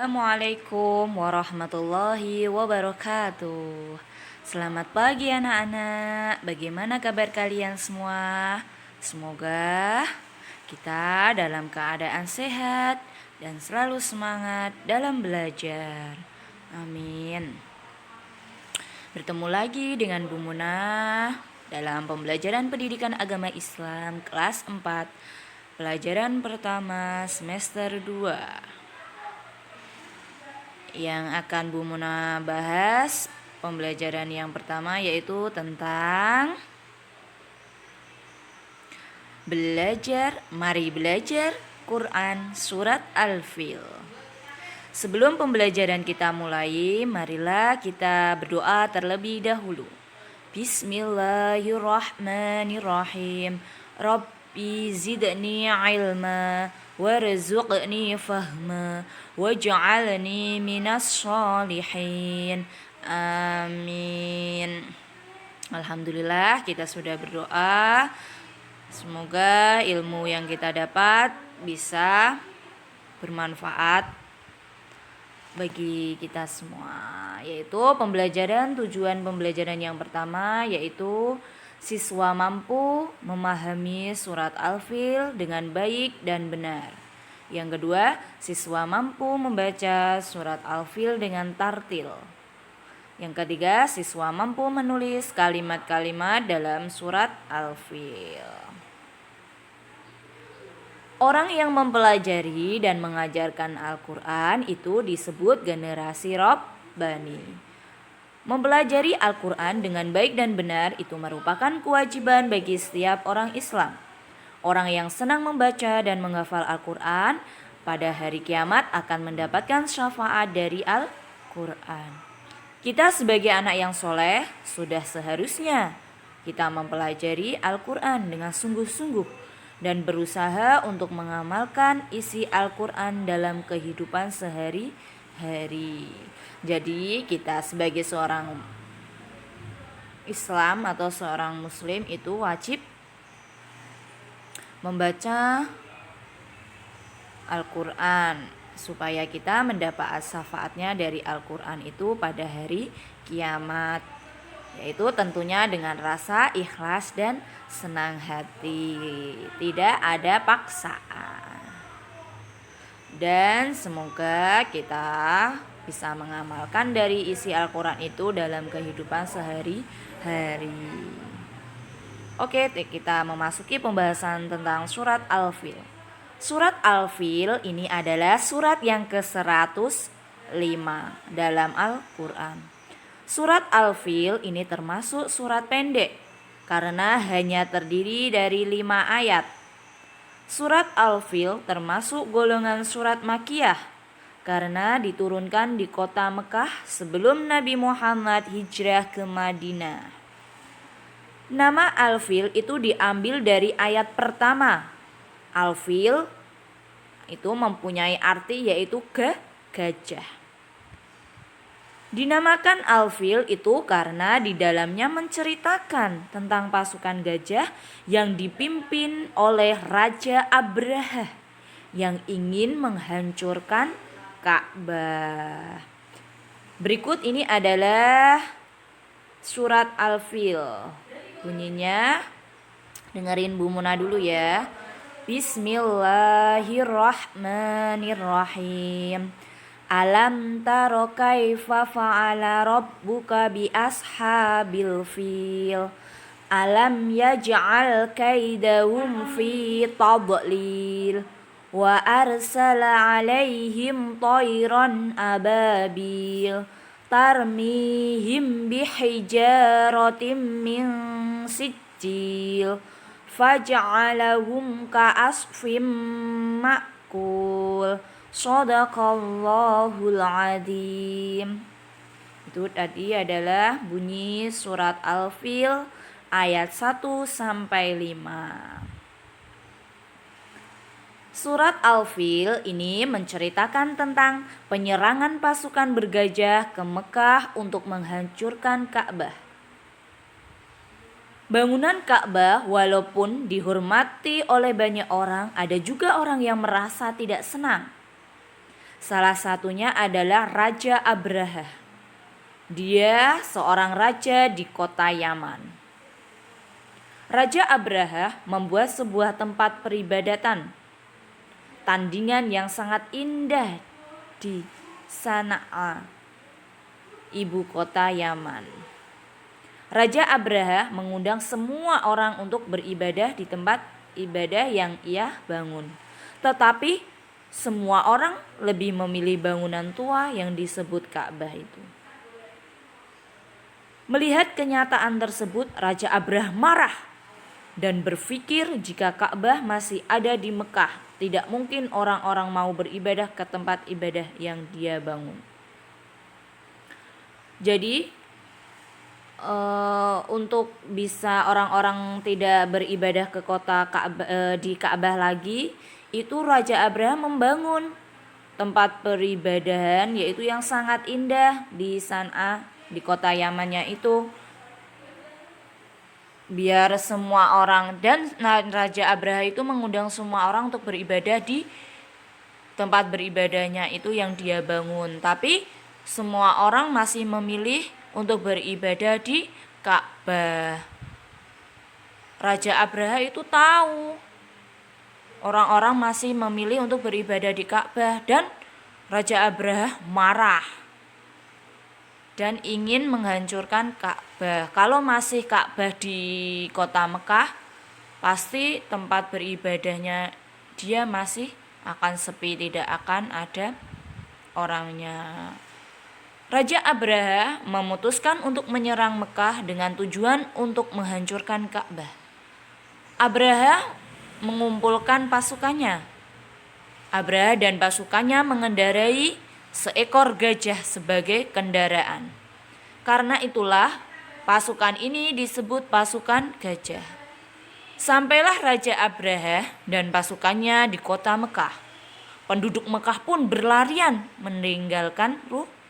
Assalamualaikum warahmatullahi wabarakatuh. Selamat pagi anak-anak. Bagaimana kabar kalian semua? Semoga kita dalam keadaan sehat dan selalu semangat dalam belajar. Amin. Bertemu lagi dengan Bu Munah dalam pembelajaran pendidikan agama Islam kelas 4, pelajaran pertama semester 2. Yang akan Bu Munah bahas pembelajaran yang pertama yaitu tentang mari belajar Quran surat Al-Fil. Sebelum pembelajaran kita mulai, marilah kita berdoa terlebih dahulu. Bismillahirrahmanirrahim. Rabbi zidni ilma warzuqni fahma waj'alni minas sholihin. Amin. Alhamdulillah kita sudah berdoa. Semoga ilmu yang kita dapat bisa bermanfaat bagi kita semua, yaitu tujuan pembelajaran yang pertama yaitu siswa mampu memahami surat Al-Fil dengan baik dan benar. Yang kedua, siswa mampu membaca surat Al-Fil dengan tartil. Yang ketiga, siswa mampu menulis kalimat-kalimat dalam surat Al-Fil. Orang yang mempelajari dan mengajarkan Al-Quran itu disebut generasi Rabbani. Mempelajari Al-Quran dengan baik dan benar itu merupakan kewajiban bagi setiap orang Islam. Orang yang senang membaca dan menghafal Al-Quran pada hari kiamat akan mendapatkan syafaat dari Al-Quran. Kita sebagai anak yang soleh sudah seharusnya kita mempelajari Al-Quran dengan sungguh-sungguh dan berusaha untuk mengamalkan isi Al-Quran dalam kehidupan sehari-hari. Jadi kita sebagai seorang Islam atau seorang Muslim itu wajib membaca Al-Quran supaya kita mendapat syafaatnya dari Al-Quran itu pada hari kiamat, yaitu tentunya dengan rasa ikhlas dan senang hati, tidak ada paksaan. Dan semoga kita bisa mengamalkan dari isi Al-Quran itu dalam kehidupan sehari-hari. Oke, kita memasuki pembahasan tentang surat Al-Fil. Surat Al-Fil ini adalah surat yang ke-105 dalam Al-Quran. Surat Al-Fil ini termasuk surat pendek karena hanya terdiri dari 5 ayat. Surat Al-Fil termasuk golongan surat Makkiyah karena diturunkan di kota Mekah sebelum Nabi Muhammad hijrah ke Madinah. Nama Al-Fil itu diambil dari ayat pertama. Al-Fil itu mempunyai arti yaitu gajah. Dinamakan Al-Fil itu karena di dalamnya menceritakan tentang pasukan gajah yang dipimpin oleh Raja Abraha yang ingin menghancurkan Ka'bah. Berikut ini adalah surat Al-Fil. Bunyinya, dengerin Bu Munah dulu ya. Bismillahirrahmanirrahim. Alam taro kaifa fa'ala rabbuka bi ashabil fil. Alam yaj'al kaidahum fi tadlil. Wa arsala alaihim tayran ababil. Tarmihim bihijaratim min sijil. Faj'alahum ka'asfim ma'kul. Shadaqallahul adzim. Itu tadi adalah bunyi surat Al-Fil ayat 1 sampai 5. Surat Al-Fil ini menceritakan tentang penyerangan pasukan bergajah ke Mekah untuk menghancurkan Ka'bah. Bangunan Ka'bah walaupun dihormati oleh banyak orang, ada juga orang yang merasa tidak senang. Salah satunya adalah Raja Abraha. Dia seorang raja di kota Yaman. Raja Abraha membuat sebuah tempat peribadatan, tandingan yang sangat indah di Sana'a, ibu kota Yaman. Raja Abraha mengundang semua orang untuk beribadah di tempat ibadah yang ia bangun. Tetapi semua orang lebih memilih bangunan tua yang disebut Ka'bah itu. Melihat kenyataan tersebut, Raja Abraha marah dan berpikir jika Ka'bah masih ada di Mekah, tidak mungkin orang-orang mau beribadah ke tempat ibadah yang dia bangun. Jadi untuk bisa orang-orang tidak beribadah ke kota Ka'bah, di Ka'bah lagi, itu Raja Abraha membangun tempat peribadahan yaitu yang sangat indah di San'a, di kota Yamannya itu, biar semua orang, dan Raja Abraha itu mengundang semua orang untuk beribadah di tempat beribadahnya itu yang dia bangun. Tapi semua orang masih memilih untuk beribadah di Ka'bah. Raja Abraha itu tahu orang-orang masih memilih untuk beribadah di Ka'bah, dan Raja Abraha marah dan ingin menghancurkan Ka'bah. Kalau masih Ka'bah di kota Mekah, pasti tempat beribadahnya dia masih akan sepi, tidak akan ada orangnya. Raja Abraha memutuskan untuk menyerang Mekah dengan tujuan untuk menghancurkan Ka'bah. Abraha mengumpulkan pasukannya. Abraha dan pasukannya mengendarai seekor gajah sebagai kendaraan. Karena itulah pasukan ini disebut pasukan gajah. Sampailah Raja Abraha dan pasukannya di kota Mekah. Penduduk Mekah pun berlarian meninggalkan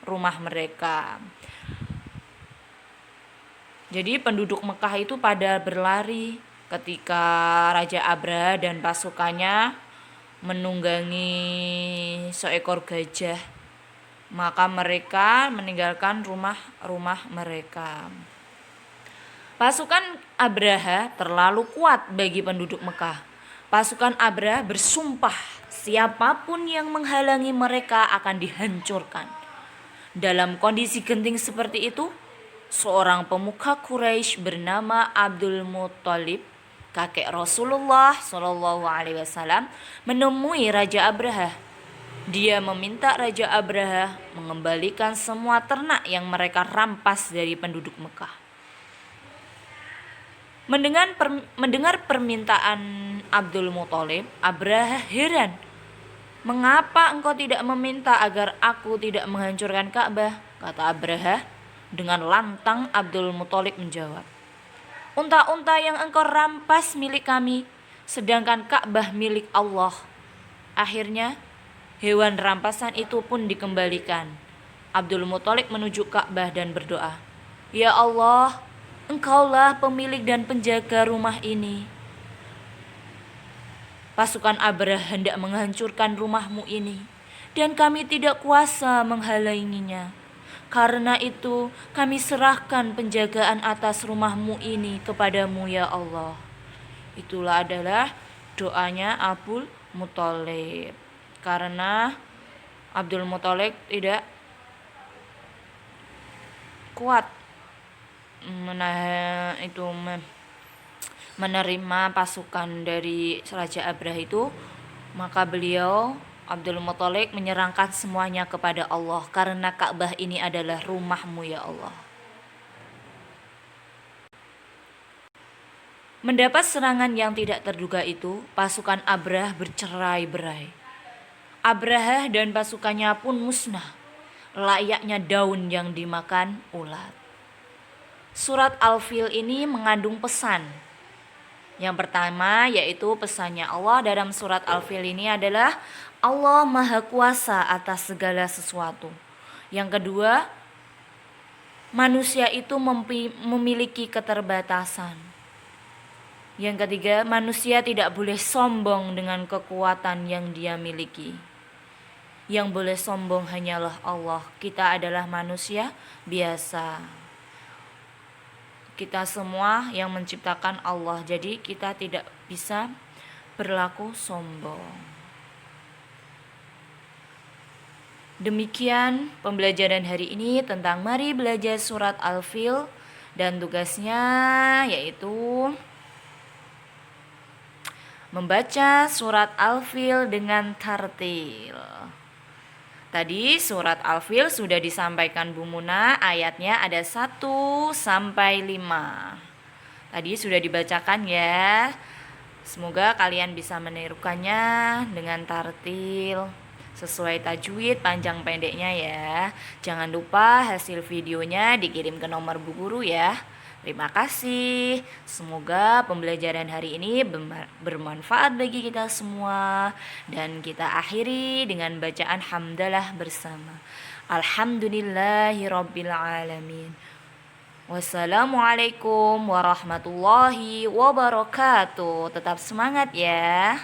rumah mereka. Jadi penduduk Mekah itu pada berlari ketika Raja Abraha dan pasukannya menunggangi seekor gajah. Maka mereka meninggalkan rumah-rumah mereka. Pasukan Abraha terlalu kuat bagi penduduk Mekah. Pasukan Abraha bersumpah siapapun yang menghalangi mereka akan dihancurkan. Dalam kondisi genting seperti itu, seorang pemuka Quraisy bernama Abdul Muthalib, kakek Rasulullah SAW, menemui Raja Abraha. Dia meminta Raja Abraha mengembalikan semua ternak yang mereka rampas dari penduduk Mekah. Mendengar permintaan Abdul Muthalib, Abraha heran. "Mengapa engkau tidak meminta agar aku tidak menghancurkan Ka'bah?" kata Abraha. Dengan lantang Abdul Muthalib menjawab, "Unta-unta yang engkau rampas milik kami, sedangkan Ka'bah milik Allah." Akhirnya hewan rampasan itu pun dikembalikan. Abdul Muthalib menuju Ka'bah dan berdoa, "Ya Allah, Engkaulah pemilik dan penjaga rumah ini. Pasukan Abraha hendak menghancurkan rumahmu ini, dan kami tidak kuasa menghalanginya. Karena itu kami serahkan penjagaan atas rumahmu ini kepadamu ya Allah." Itulah adalah doanya Abdul Muthalib. Karena Abdul Muthalib tidak kuat menerima pasukan dari Raja Abraha itu, maka beliau Abdul Muthalib menyerahkan semuanya kepada Allah, karena Ka'bah ini adalah rumahmu ya Allah. Mendapat serangan yang tidak terduga itu, pasukan Abraha bercerai-berai. Abraha dan pasukannya pun musnah, layaknya daun yang dimakan ulat. Surat Al-Fil ini mengandung pesan. Yang pertama yaitu pesannya Allah dalam surat Al-Fil ini adalah Allah Maha Kuasa atas segala sesuatu. Yang kedua, manusia itu memiliki keterbatasan. Yang ketiga, manusia tidak boleh sombong dengan kekuatan yang dia miliki. Yang boleh sombong hanyalah Allah. Kita adalah manusia biasa. Kita semua yang menciptakan Allah. Jadi kita tidak bisa berlaku sombong. Demikian pembelajaran hari ini tentang mari belajar surat Al-Fil, dan tugasnya yaitu membaca surat Al-Fil dengan tartil. Tadi surat Al-Fil sudah disampaikan Bu Muna, ayatnya ada 1 sampai 5. Tadi sudah dibacakan ya. Semoga kalian bisa menirukannya dengan tartil sesuai tajwid panjang pendeknya ya. Jangan lupa hasil videonya dikirim ke nomor Bu Guru ya. Terima kasih. Semoga pembelajaran hari ini bermanfaat bagi kita semua. Dan kita akhiri dengan bacaan hamdalah bersama. Alhamdulillahirabbil alamin. Wassalamualaikum warahmatullahi wabarakatuh. Tetap semangat ya.